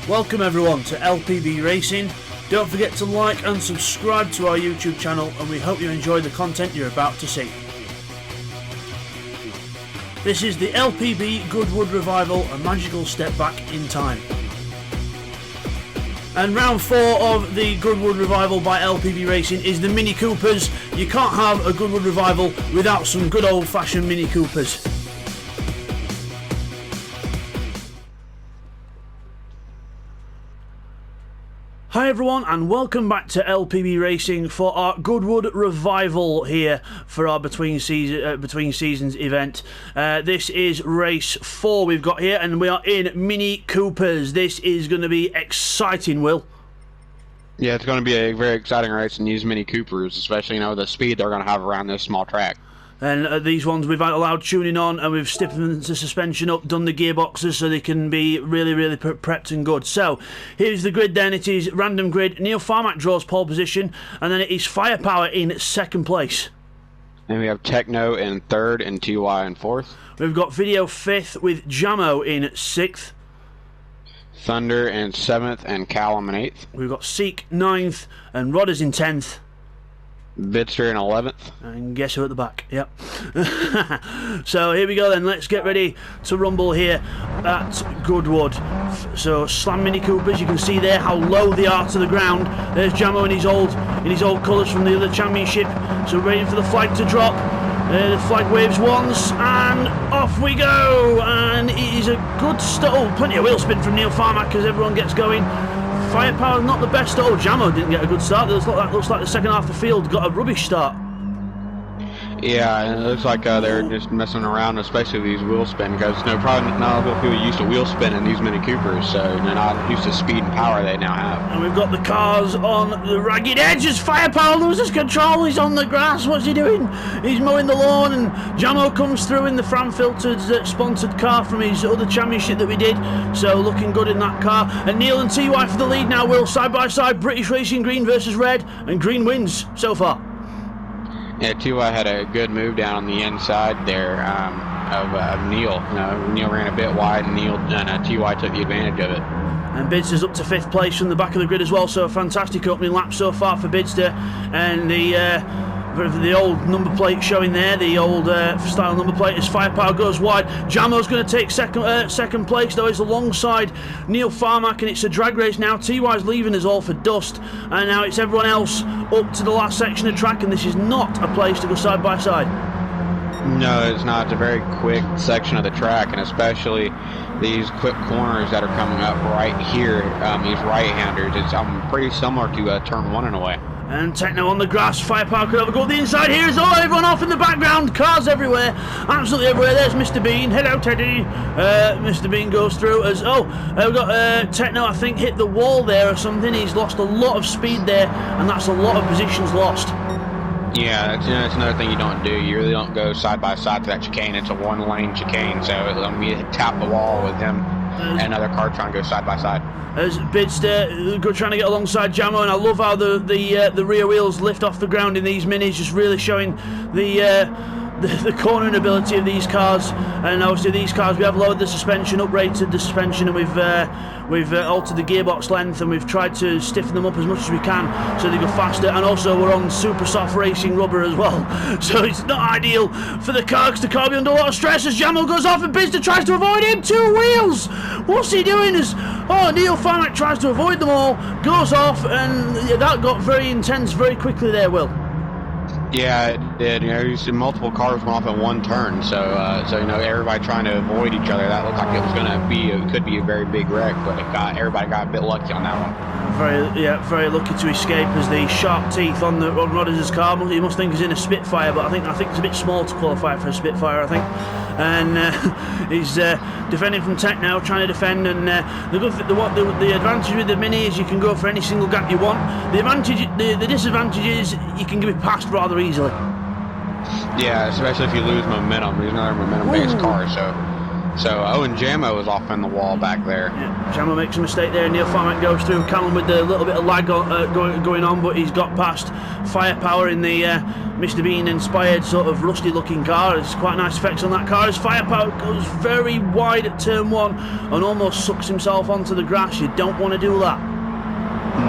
Welcome everyone to LPB Racing. Don't forget to like and subscribe to our YouTube channel, and we hope you enjoy the content you're about to see. This is the LPB Goodwood Revival, a magical step back in time. And round 4 of the Goodwood Revival by LPB Racing is the Mini Coopers. You can't have a Goodwood Revival without some good old fashioned Mini Coopers. Hi everyone, and welcome back to LPB Racing for our Goodwood Revival here for our between seasons event. This is race 4 we've got here, and we are in Mini Coopers. This is going to be exciting, Will. Yeah, it's going to be a very exciting race in these Mini Coopers, especially the speed they're going to have around this small track. And these ones we've allowed tuning on, and we've stiffened the suspension up, done the gearboxes so they can be really prepped and good. So here's the grid then. It is random grid. Neil Farmack draws pole position, and then it is Firepower in second place. And we have Techno in third and TY in fourth. We've got Video fifth with Jamo in sixth. Thunder in seventh and Callum in eighth. We've got Seek ninth and Rodders in 10th. Bitster in 11th. And guess who at the back? Yep. So here we go then. Let's get ready to rumble here at Goodwood. So Slam Mini Coopers, you can see there how low they are to the ground. There's Jamo in his old colours from the other championship. So ready for the flag to drop. The flag waves once, and off we go. And it is a good start. Oh, plenty of wheel spin from Neil Farmack as everyone gets going. Firepower not the best. Oh, Jamo didn't get a good start. Looks like the second half of the field got a rubbish start. Yeah, it looks like they're just messing around, especially with these wheel spin, because probably not a lot of people used to wheel spin in these Mini Coopers, so they're not used to speed and power they now have. And we've got the cars on the ragged edges. Firepower loses control. He's on the grass. What's he doing? He's mowing the lawn, and Jamo comes through in the Fram Filtered sponsored car from his other championship that we did. So looking good in that car. And Neil and TY for the lead now. Will side by side. British Racing green versus red, and green wins so far. Yeah, TY had a good move down on the inside there of Neil. Neil ran a bit wide, and TY took the advantage of it. And Bidster's up to 5th place from the back of the grid as well, so a fantastic opening lap so far for Bidster. And the old number plate showing there, the old style number plate, as Firepower goes wide. Jamo's going to take second place, though. He's alongside Neil Farmack, and it's a drag race now. TY's leaving us all for dust, and now it's everyone else up to the last section of track, and this is not a place to go side by side. No, it's not. It's a very quick section of the track, and especially these quick corners that are coming up right here, these right-handers. It's pretty similar to turn 1 in a way. And Techno on the grass. Firepower could have a go at the inside. Here's everyone off in the background. Cars everywhere. Absolutely everywhere. There's Mr. Bean. Hello, Teddy. Mr. Bean goes through as... we've got Techno, I think, hit the wall there or something. He's lost a lot of speed there, and that's a lot of positions lost. Yeah, that's another thing you don't do. You really don't go side by side to that chicane. It's a one-lane chicane, so you tap the wall with him and another car trying to go side by side. As Bidster trying to get alongside Jamo, and I love how the rear wheels lift off the ground in these minis, just really showing the cornering ability of these cars. And obviously these cars, we have lowered the suspension, uprated the suspension, and we've altered the gearbox length, and we've tried to stiffen them up as much as we can so they go faster. And also we're on super soft racing rubber as well, so it's not ideal for the car, because the car will be under a lot of stress as Jamo goes off, and Bidster tries to avoid him. 2 wheels. What's he doing? Neil Farmack tries to avoid them all, goes off, and that got very intense very quickly there, Will. Yeah, it did. You see multiple cars went off in one turn, so everybody trying to avoid each other. That looked like it was going to could be a very big wreck, but everybody got a bit lucky on that one. Very lucky to escape, as the sharp teeth on Rodders' car. You must think he's in a Spitfire, but I think it's a bit small to qualify for a Spitfire, I think. And he's defending from Tech now, trying to defend. And the advantage with the Mini is you can go for any single gap you want. The disadvantage is you can be passed rather easily. Yeah, especially if you lose momentum. There's another momentum-based car, so So, and Jamo was off in the wall back there. Yeah, Jamo makes a mistake there. Neil Farmack goes through. Callum with a little bit of lag going on, but he's got past Firepower in the Mr. Bean-inspired sort of rusty-looking car. It's quite nice effects on that car as Firepower goes very wide at turn 1 and almost sucks himself onto the grass. You don't want to do that.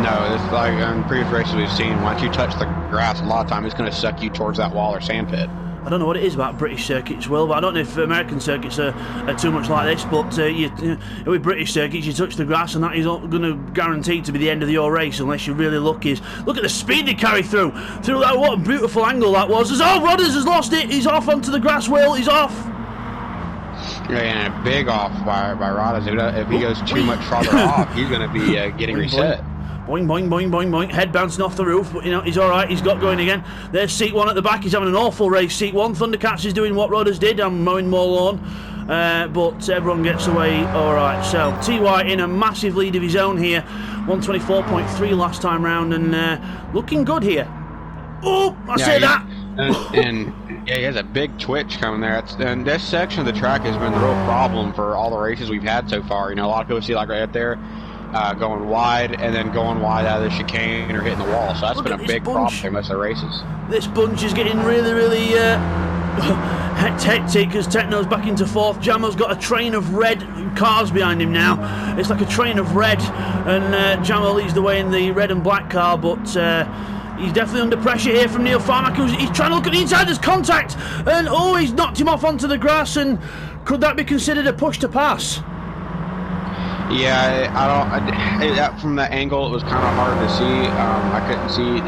No, it's like in previous races we've seen, once you touch the grass, a lot of time it's going to suck you towards that wall or sand pit. I don't know what it is about British circuits, Will, but I don't know if American circuits are too much like this, but with British circuits you touch the grass and that is going to guarantee to be the end of your race unless you're really lucky. Look at the speed they carry through that. What a beautiful angle that was. Rodders has lost it. He's off onto the grass, Will. He's off. Yeah, and a big off by Rodders. If he goes too much farther off, he's going to be getting reset. Boing, boing, boing, boing, boing. Head bouncing off the roof, but he's alright. He's got going again. There's Seat 1 at the back. He's having an awful race. Seat 1. Thundercats is doing what Rodders did. I'm mowing more lawn. But everyone gets away alright. So, TY in a massive lead of his own here. 124.3 last time round and looking good here. Oh, I say that. And yeah, he has a big twitch coming there. And this section of the track has been the real problem for all the races we've had so far. A lot of people see like right there. Going wide and then going wide out of the chicane or hitting the wall. So that's been a big problem for most of the races. This bunch is getting really, really hectic as Techno's back into 4th. Jamo's got a train of red cars behind him now. It's like a train of red, and Jamo leads the way in the red and black car, but he's definitely under pressure here from Neil Farmack. He's trying to look at the inside. There's contact, and he's knocked him off onto the grass. And could that be considered a push to pass? Yeah, from that angle it was kind of hard to see. I couldn't see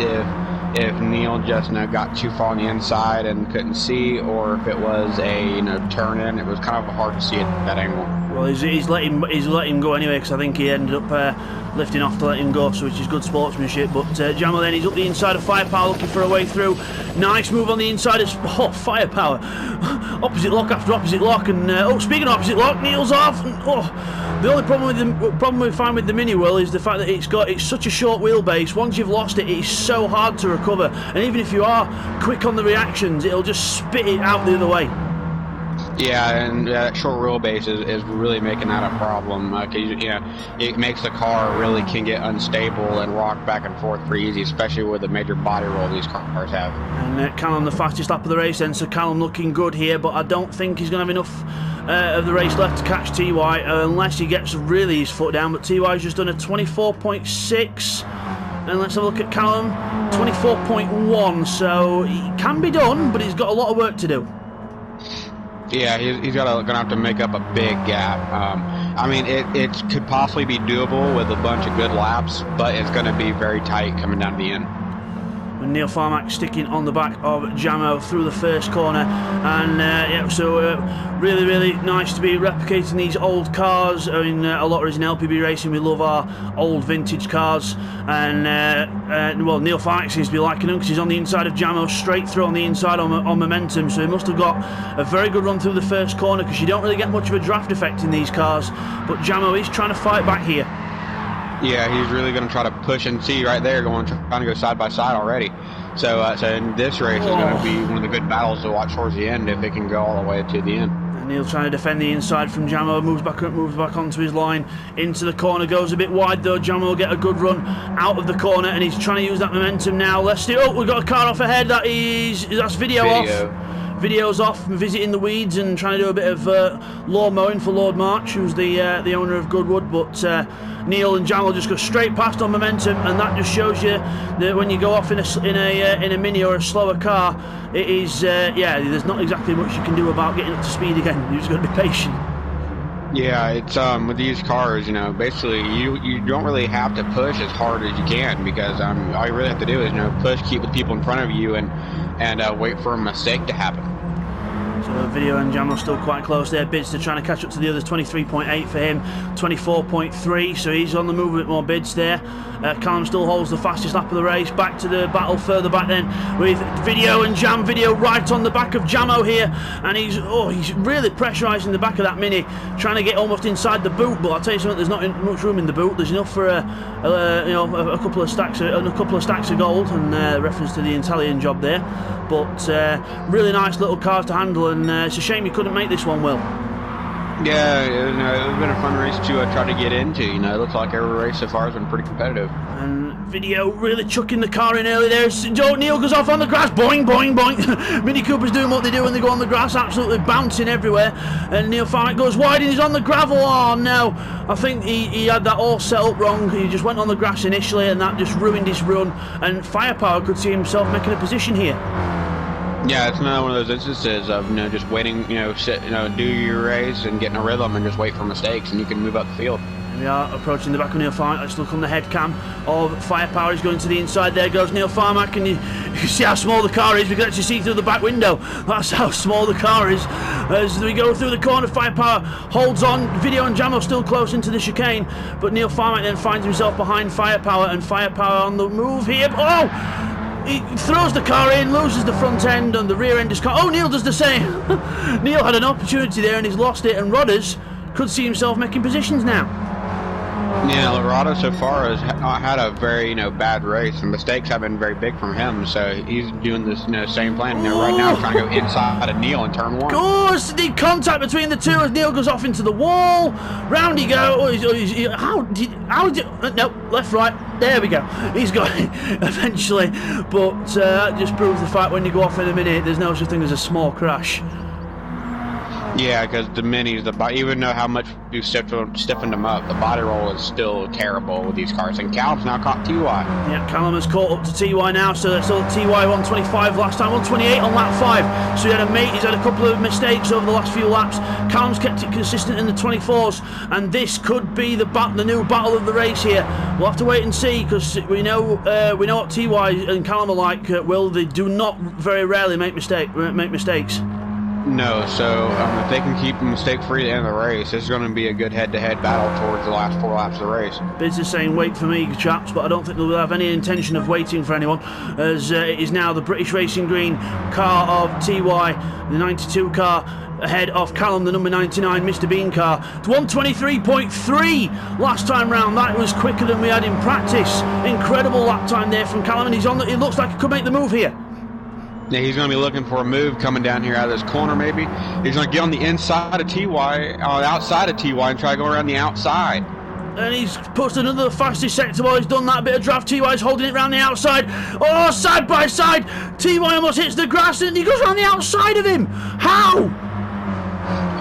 if Neil just got too far on the inside and couldn't see, or if it was a turn in. It was kind of hard to see at that angle. Well, he's let him go anyway, because I think he ended up lifting off to let him go, so which is good sportsmanship. But Jamo then, he's up the inside of Firepower looking for a way through. Nice move on the inside of Firepower. Opposite lock after opposite lock, and speaking of opposite lock, Neil's off. And, the only problem we find with the Mini, Will, is the fact that it's such a short wheelbase. Once you've lost it, it's so hard to recover, and even if you are quick on the reactions, it'll just spit it out the other way. Yeah, and that short wheelbase is really making that a problem, because it makes the car really can get unstable and rock back and forth pretty easy, especially with the major body roll these cars have. And Callum, the fastest lap of the race then, so Callum looking good here, but I don't think he's going to have enough of the race left to catch TY unless he gets really his foot down, but TY's just done a 24.6. And let's have a look at Callum, 24.1, so it can be done, but he's got a lot of work to do. Yeah, he's gonna have to make up a big gap. I mean, it could possibly be doable with a bunch of good laps, but it's going to be very tight coming down to the end. And Neil Farmack sticking on the back of Jamo through the first corner, and really, really nice to be replicating these old cars. I mean, a lot of us in LPB Racing, we love our old vintage cars, and well, Neil Farmack seems to be liking them because he's on the inside of Jamo, straight through on the inside on momentum, so he must have got a very good run through the first corner, because you don't really get much of a draft effect in these cars, but Jamo is trying to fight back here. Yeah, he's really going to try to push, and see right there, trying to go side by side already. So in this race is going to be one of the good battles to watch towards the end, if it can go all the way to the end. And Neil trying to defend the inside from Jamo, moves back onto his line, into the corner, goes a bit wide though. Jamo will get a good run out of the corner, and he's trying to use that momentum now. Let's see. Oh, we've got a car off ahead. That's video off. Video's off, visiting the weeds and trying to do a bit of lawn mowing for Lord March, who's the owner of Goodwood. But Neil and Jamo just go straight past on momentum, and that just shows you that when you go off in a Mini or a slower car, it is there's not exactly much you can do about getting up to speed again. You just got to be patient. Yeah, it's with these cars, basically you don't really have to push as hard as you can, because all you really have to do is push, keep the people in front of you, and wait for a mistake to happen. So Video and Jamo still quite close there. Bids, trying to catch up to the others. 23.8 for him, 24.3, so he's on the move a bit more. Bids there. Callum still holds the fastest lap of the race. Back to the battle further back then with Video and Jam. Video right on the back of Jamo here, and he's really pressurising the back of that Mini, trying to get almost inside the boot. But I'll tell you something, there's not much room in the boot. There's enough for a couple of stacks of gold, and reference to the Italian job there. But really nice little cars to handle, and it's a shame you couldn't make this one, Will. Yeah, you know, it's been a fun race to try to get into. You know, it looks like every race so far has been pretty competitive. And video really chucking the car in early there. Joe Neal goes off on the grass, boing, boing, boing. Mini Cooper's doing what they do when they go on the grass, absolutely bouncing everywhere. And Neil Farmick goes wide and he's on the gravel. Oh no, I think he had that all set up wrong. He just went on the grass initially and that just ruined his run. And Firepower could see himself making a position here. Yeah, it's another one of those instances of, you know, just waiting, you know, do your race and getting a rhythm and just wait for mistakes and you can move up the field. We are approaching the back of Neil Farmack. Let's look on the head cam of Firepower. He's going to the inside. There goes Neil Farmack, and you can see how small the car is. We can actually see through the back window. That's how small the car is. As we go through the corner, Firepower holds on. Video and Jamo still close into the chicane, but Neil Farmack then finds himself behind Firepower, and Firepower on the move here. Oh! He throws the car in, loses the front end, and the rear end is caught. Oh, Neil does the same. Neil had an opportunity there and he's lost it, and Rodders could see himself making positions now. Yeah, Lorado so far has not had a very, you know, bad race, and mistakes have been very big from him. So he's doing this, you know, same plan. You know, right now, trying to go inside of Neil in turn 1. Goes the contact between the two as Neil goes off into the wall. Round he goes. No, left, right. There we go. He's got it eventually, but that just proves the fact when you go off in a minute, there's no such thing as a small crash. Yeah, because the minis, even though how much you stiffened them up, the body roll is still terrible with these cars. And Callum's now caught TY. Yeah, Callum has caught up to TY now, so that's still TY 125 last time, 128 on lap 5. So he's had a couple of mistakes over the last few laps. Callum's kept it consistent in the 24s, and this could be the new battle of the race here. We'll have to wait and see, because we know what TY and Callum are like. Will they do not very rarely make mistakes. No, so if they can keep mistake-free at the end of the race, this is going to be a good head-to-head battle towards the last 4 laps of the race. Biz is saying wait for me, chaps, but I don't think they'll have any intention of waiting for anyone, as it is now the British Racing Green car of TY, the 92 car, ahead of Callum, the number 99 Mr. Bean car. It's 123.3 last time round. That was quicker than we had in practice. Incredible lap time there from Callum, and it looks like he could make the move here. Yeah, he's going to be looking for a move coming down here out of this corner, maybe. He's going to get on the inside of TY, outside of TY, and try to go around the outside. And he's pushed another fastest sector while he's done that bit of draft. TY's holding it around the outside. Oh, side by side. TY almost hits the grass and he goes around the outside of him. How?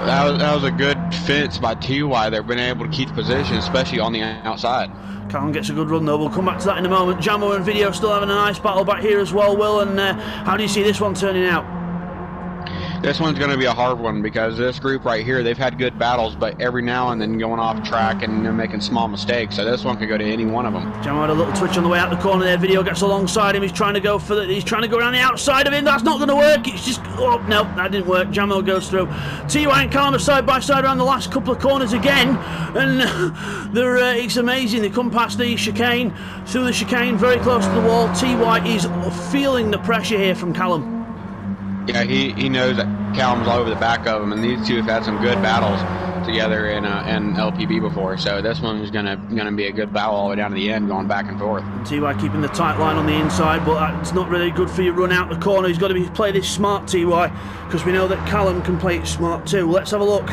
That was a good fence by TY. They've been able to keep position, especially on the outside. Callum gets a good run though. We'll come back to that in a moment. Jamo and Video still having a nice battle back here as well, Will. And how do you see this one turning out? This one's going to be a hard one because this group right here, they've had good battles, but every now and then going off track and they're making small mistakes. So this one could go to any one of them. Jamo had a little twitch on the way out the corner there. Video gets alongside him. He's trying to go he's trying to go around the outside of him. That's not going to work. It's just, oh no, that didn't work. Jamo goes through. TY and Callum are side by side around the last couple of corners again, and it's amazing. They come past the chicane, through the chicane, very close to the wall. TY is feeling the pressure here from Callum. Yeah, he knows that Callum's all over the back of him, and these two have had some good battles together in LPB before. So this one is gonna be a good battle all the way down to the end, going back and forth. TY keeping the tight line on the inside, but that's not really good for you. Run out the corner. He's got to play this smart, TY, because we know that Callum can play it smart too. Let's have a look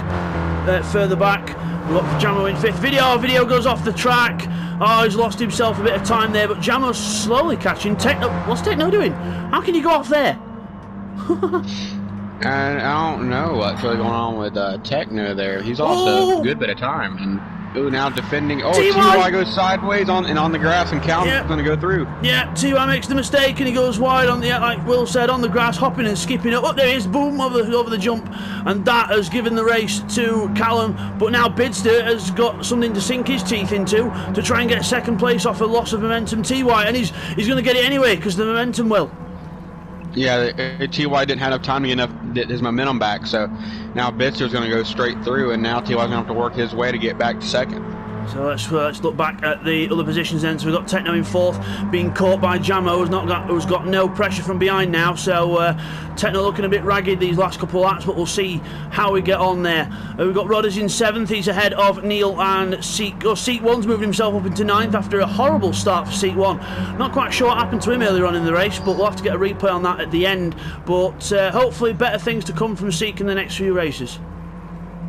further back. We've got Jamo in 5th. Video goes off the track. Oh, he's lost himself a bit of time there, but Jamo's slowly catching. What's Techno doing? How can you go off there? And I don't know what's really going on with Techno there. He's also a good bit of time. And now defending. Oh, TY goes sideways on the grass, and Callum's going to go through. Yeah, TY makes the mistake, and he goes wide on the, like Will said, on the grass, hopping and skipping up. Oh, there he is, boom, over the jump. And that has given the race to Callum. But now Bidster has got something to sink his teeth into to try and get second place off a loss of momentum. TY, and he's going to get it anyway because the momentum will. Yeah, TY didn't have enough time to get his momentum back, so now Bitster's going to go straight through, and now TY's going to have to work his way to get back to second. So let's look back at the other positions then. So we've got Techno in 4th, being caught by Jamo, who's got no pressure from behind now. So Techno looking a bit ragged these last couple of laps, but we'll see how we get on there. We've got Rodders in 7th. He's ahead of Neil and Seat 1's moved himself up into 9th after a horrible start for Seat 1. Not quite sure what happened to him earlier on in the race, but we'll have to get a replay on that at the end. But hopefully better things to come from Seat in the next few races.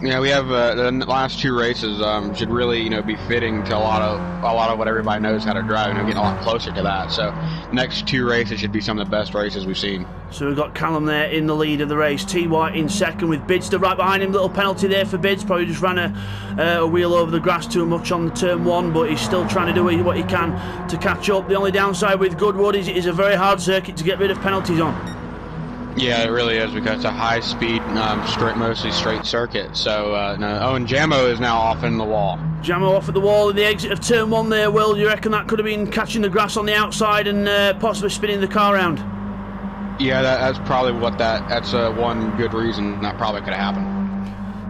Yeah, we have the last 2 races should really, be fitting to a lot of what everybody knows how to drive, getting a lot closer to that. So, next 2 races should be some of the best races we've seen. So we've got Callum there in the lead of the race. T-White in second with Bidster right behind him. Little penalty there for Bids. Probably just ran a wheel over the grass too much on the turn 1, but he's still trying to do what he can to catch up. The only downside with Goodwood is it is a very hard circuit to get rid of penalties on. Yeah, it really is, because it's a high-speed, mostly straight circuit. So, and Jamo is now off in the wall. Jamo off at the wall in the exit of turn 1 there, Will. You reckon that could have been catching the grass on the outside and possibly spinning the car around? Yeah, that's probably that's one good reason that probably could have happened.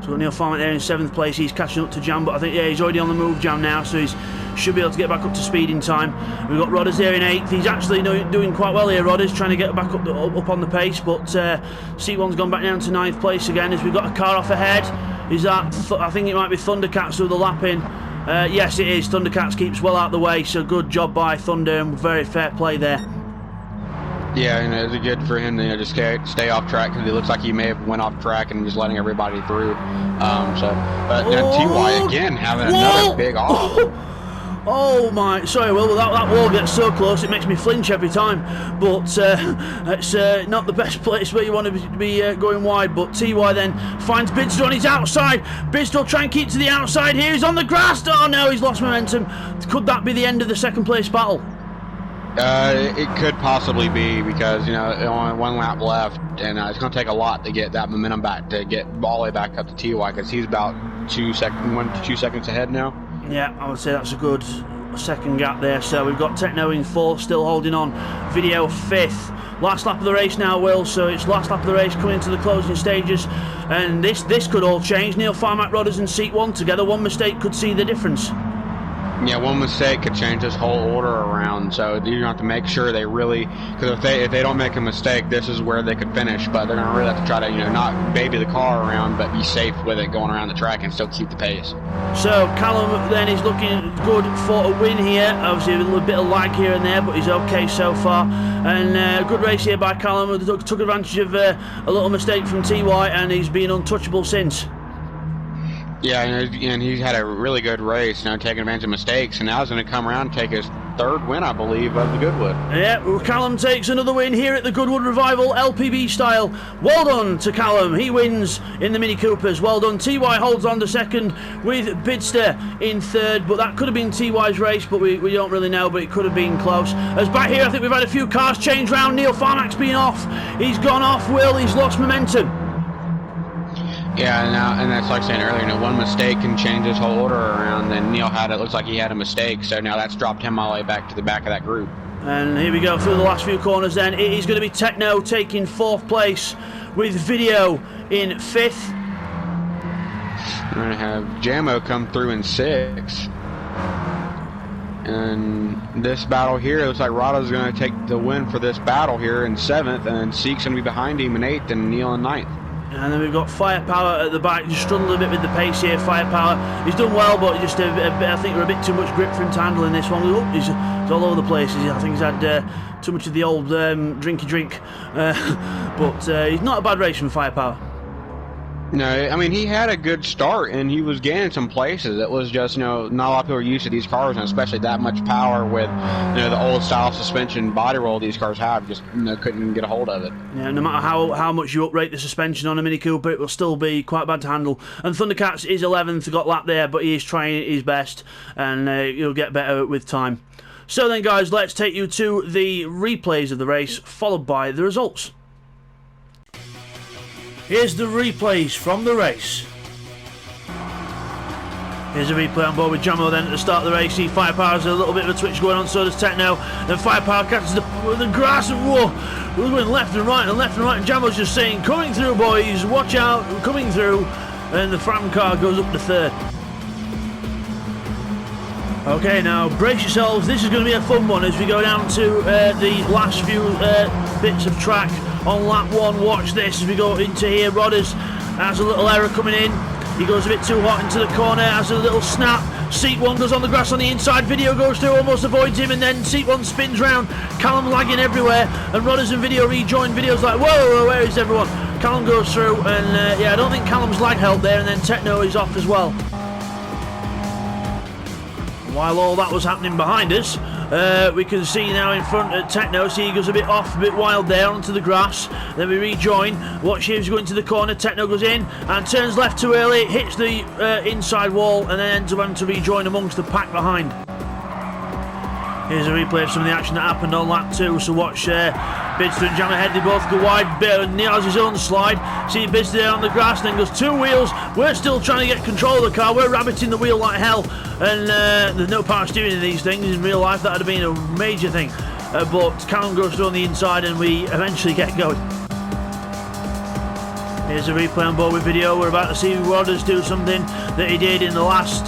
So Neil Farmer there in 7th place. He's catching up to Jam, but I think, he's already on the move, Jam, now, so he's should be able to get back up to speed in time. We've got Rodders there in 8th. He's actually doing quite well here, Rodders, trying to get back up on the pace, but C1's gone back down to 9th place again as we've got a car off ahead. Is that, I think it might be Thundercats with the lap in. Yes, it is. Thundercats keeps well out of the way, so good job by Thunder, and very fair play there. Yeah, it's good for him to just stay off track, because it looks like he may have went off track and just letting everybody through. TY again having another big off. Oh my, sorry Will, that wall gets so close it makes me flinch every time, but it's not the best place where you want to be going wide, but TY then finds Bidster on his outside. Bidster will try and keep to the outside here, he's on the grass, oh no, he's lost momentum. Could that be the end of the 2nd place battle? It could possibly be, because only 1 lap left, and it's going to take a lot to get that momentum back, to get all the way back up to TY, because he's about 1 to 2 seconds ahead now. Yeah, I would say that's a good 2nd gap there. So we've got Techno in 4th, still holding on. Video 5th. Last lap of the race now, Will. So it's last lap of the race coming to the closing stages, and this could all change. Neil Farmack, Rodders and Seat 1 together. One mistake could see the difference. Yeah, one mistake could change this whole order around, so you have to make sure they really, because if they don't make a mistake, this is where they could finish, but they're going to really have to try to, not baby the car around, but be safe with it going around the track and still keep the pace. So Callum then is looking good for a win here. Obviously a little bit of lag here and there, but he's okay so far. And good race here by Callum. Took advantage of a little mistake from TY, and he's been untouchable since. Yeah, and he's had a really good race, taking advantage of mistakes, and now he's going to come around and take his 3rd win, I believe, of the Goodwood. Yeah, well, Callum takes another win here at the Goodwood Revival, LPB style. Well done to Callum, he wins in the Mini Coopers. Well done. TY holds on to 2nd with Bidster in 3rd, but that could have been TY's race, but we don't really know, but it could have been close. As back here, I think we've had a few cars change round. Neil Farmack's been off. He's gone off, Will, he's lost momentum. Yeah, and that's like saying earlier, one mistake can change this whole order around, and Neil looks like he had a mistake, so now that's dropped him all the way back to the back of that group. And here we go through the last few corners then. It is going to be Techno taking 4th place with Video in 5th. We're going to have Jamo come through in 6th. And this battle here, it looks like Rada's going to take the win for this battle here in 7th, and Seek's going to be behind him in 8th, and Neil in 9th. And then we've got Firepower at the back, just struggling a bit with the pace here. Firepower, he's done well, but just I think we're a bit too much grip for him to handle in this one. He's all over the place. I think he's had too much of the old drinky drink, but he's not a bad race from Firepower. No, I mean, he had a good start, and he was gaining some places. It was just, not a lot of people are used to these cars, and especially that much power with, the old style suspension body roll these cars have, just, couldn't get a hold of it. Yeah, no matter how much you uprate the suspension on a Mini Cooper, it will still be quite bad to handle. And Thundercats is 11th, got lap there, but he is trying his best, and he'll get better with time. So then, guys, let's take you to the replays of the race, followed by the results. Here's the replays from the race. Here's a replay on board with Jamo then at the start of the race. See Firepower's a little bit of a twitch going on, so does Techno. Then Firepower catches the grass and whoa, we're going left and right, and Jamo's just saying, coming through boys, watch out, coming through. And the Fram car goes up to 3rd. Okay, now brace yourselves, this is going to be a fun one as we go down to the last few bits of track on lap 1. Watch this as we go into here. Rodders has a little error coming in. He goes a bit too hot into the corner, has a little snap. Seat 1 goes on the grass on the inside. Video goes through, almost avoids him, and then Seat 1 spins round. Callum lagging everywhere, and Rodders and Video rejoin. Video's like, whoa, where is everyone? Callum goes through, and yeah, I don't think Callum's lag held there, and then Techno is off as well. While all that was happening behind us, we can see now in front at Techno, see he goes a bit off, a bit wild there onto the grass. Then we rejoin. Watch Shives going to the corner. Techno goes in and turns left too early, hits the inside wall, and then ends up having to rejoin amongst the pack behind. Here's a replay of some of the action that happened on lap 2. So watch Bidster and Jam ahead. They both go wide. Neil has his own slide. See Bidster there on the grass, then goes 2 wheels. We're still trying to get control of the car. We're rabbiting the wheel like hell. And there's no power steering in these things. In real life, that would have been a major thing. But Callum goes through on the inside, and we eventually get going. Here's a replay on board with video. We're about to see Rodders do something that he did in the last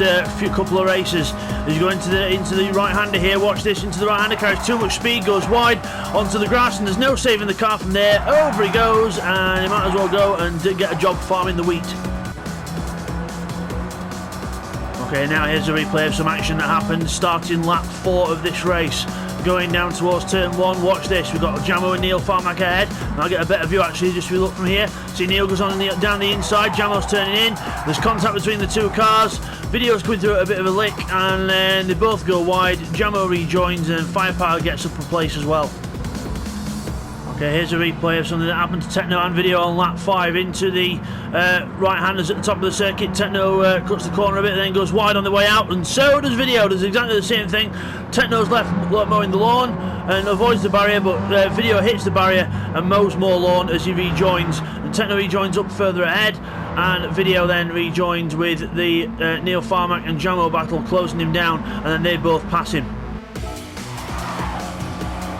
couple of races. He's going into the right-hander here. Watch this, into the right-hander, carries too much speed, goes wide onto the grass, and there's no saving the car from there. Over he goes, and he might as well go and get a job farming the wheat. Okay, now here's a replay of some action that happened starting lap 4 of this race. Going down towards turn 1, watch this. We've got Jamo and Neil Farmack ahead. And I'll get a better view actually, just if we look from here. See Neil goes on down the inside, Jamo's turning in. There's contact between the 2 cars. Video's coming through at a bit of a lick, and then they both go wide. Jamo rejoins, and Firepower gets up a place as well. Okay, here's a replay of something that happened to Techno and video on lap 5 into the right-handers at the top of the circuit. Techno cuts the corner a bit, then goes wide on the way out, and so does video. Does exactly the same thing. Techno's left mowing the lawn and avoids the barrier, but video hits the barrier and mows more lawn as he rejoins. And Techno rejoins up further ahead, and video then rejoins with the Neil Farmack and Jamo battle, closing him down, and then they both pass him.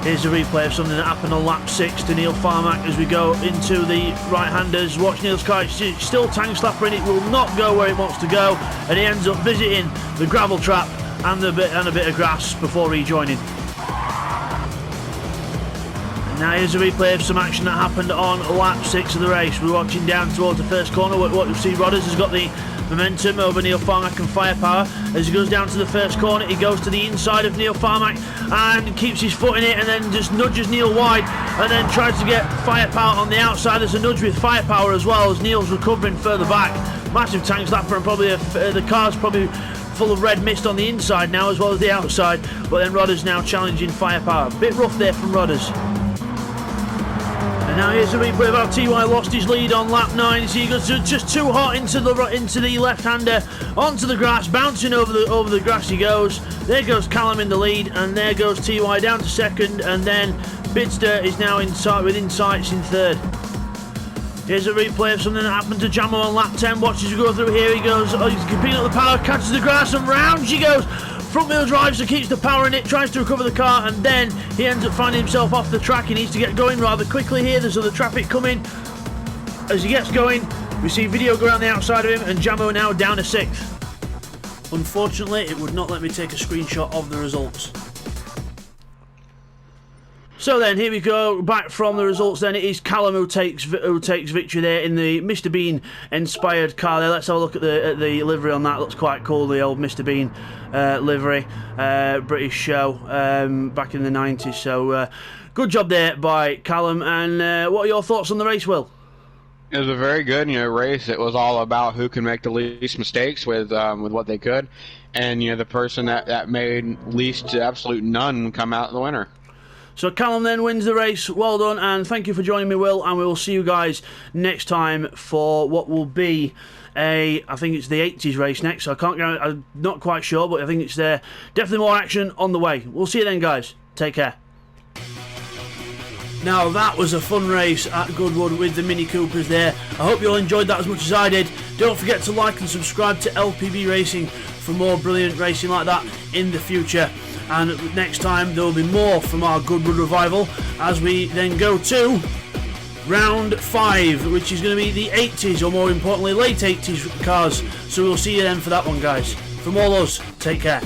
Here's a replay of something that happened on lap 6 to Neil Farmack as we go into the right-handers. Watch Neil's car, it's still tank slapper in, it will not go where it wants to go, and he ends up visiting the gravel trap and a bit of grass before rejoining. And now here's a replay of some action that happened on lap 6 of the race. We're watching down towards the first corner. What you'll see, Rodders has got the momentum over Neil Farmack and Firepower. As he goes down to the first corner, he goes to the inside of Neil Farmack and keeps his foot in it, and then just nudges Neil wide, and then tries to get Firepower on the outside. There's a nudge with Firepower as well, as Neil's recovering further back. Massive tank slapper, and probably the car's probably full of red mist on the inside now as well as the outside. But then Rodders now challenging Firepower. Bit rough there from Rodders. And now here's a replay of how TY lost his lead on lap 9. So he goes just too hot into the left-hander, onto the grass, bouncing over the grass he goes. There goes Callum in the lead, and there goes TY down to second, and then Bidster is now within sights in third. Here's a replay of something that happened to Jamo on lap 10. Watch as we go through here. He goes, he's picking up the power, catches the grass, and round she goes. Front wheel drive, so keeps the power in it, tries to recover the car, and then he ends up finding himself off the track. He needs to get going rather quickly here. There's other traffic coming. As he gets going, we see video go around the outside of him, and Jamo now down to 6th. Unfortunately, it would not let me take a screenshot of the results. So then, here we go, back from the results then. It is Callum who takes victory there in the Mr. Bean inspired car there. Let's have a look at the livery on that. Looks quite cool, the old Mr. Bean livery. British show back in the 90s. So good job there by Callum. And what are your thoughts on the race, Will? It was a very good, race. It was all about who can make the least mistakes with what they could, and the person that made least to absolute none come out the winner. So Callum then wins the race. Well done, and thank you for joining me, Will, and we will see you guys next time for what will be I think it's the 80s race next. So I'm not quite sure, but I think it's definitely more action on the way. We'll see you then, guys. Take care. Now that was a fun race at Goodwood with the Mini Coopers there. I hope you all enjoyed that as much as I did. Don't forget to like and subscribe to LPB Racing for more brilliant racing like that in the future. And next time there will be more from our Goodwood Revival as we then go to round 5, which is going to be the 80s, or more importantly late 80s cars. So we'll see you then for that one, guys. From all us, take care.